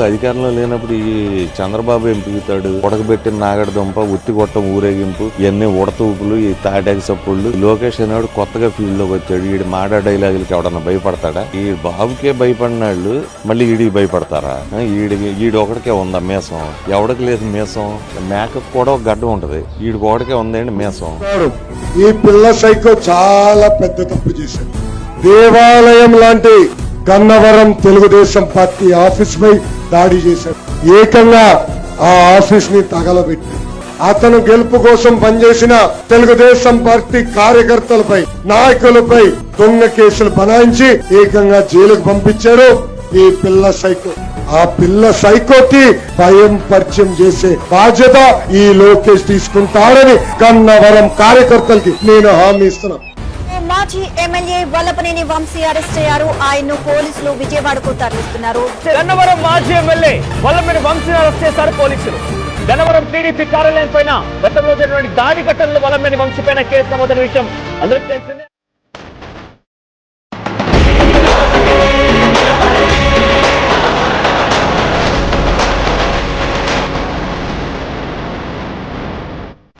అధికారంలో లేనప్పుడు ఈ చంద్రబాబు ఏం పీగుతాడు? ఉడకబెట్టిన నాగడదుంప, ఉత్తి కొట్టం ఊరేగింపు, ఇవన్నీ ఉడతూపులు, ఈ తాటాకి సప్పుళ్ళు. లోకేష్ అనేవాడు కొత్తగా ఫీల్డ్ లోకి వచ్చాడు. ఈడు మాడా డైలాగులకి ఎవడన్నా భయపడతాడా? ఈ బాబుకే భయపడినాళ్ళు మళ్ళీ ఈడికి భయపడతారా? ఈడు ఒకడికే ఉందా మీసం? ఎవడికి లేదు మీసం. మేకప్ కూడా ఒక గడ్డ ఉంటది, ఈడికి ఒకడికే ఉందండి మీసం. ఈ పిల్ల సైకో చాలా పెద్ద తప్పు చేశాడు. దేవాలయం లాంటి గన్నవరం తెలుగుదేశం పార్టీ ఆఫీస్ పై దాడి చేశాడు. ఏకంగా ఆ ఆఫీస్ ని తగలబెట్టి అతను గెలుపు కోసం పనిచేసిన తెలుగుదేశం పార్టీ కార్యకర్తలపై, నాయకులపై దొంగ కేసులు బనాయించి ఏకంగా జైలుకు పంపించాడు ఈ పిల్ల సైకో. ఆ పిల్ల సైకోకి భయం పరిచయం చేసే బాధ్యత ఈ లోకేష్ తీసుకుంటాడని గన్నవరం కార్యకర్తలకి నేను హామీ ఇస్తున్నా. మాజీ ఎమ్మెల్యే వల్లభనేని వంశీ అరెస్ట్ అయ్యారు. ఆయన్ను పోలీసులు విజయవాడకు తరలిస్తున్నారు. గన్నవరం మాజీ ఎమ్మెల్యే వల్లభనేని వంశీ అరెస్ట్ చేశారు పోలీసులు. గన్నవరం టీడీపీ కార్యాలయం పైన గతంలో జరిగిన దాడి ఘటనలో వల్లభనేని వంశీ పైన కేసు నమోదైన విషయం అందరికీ తెలిసిందే.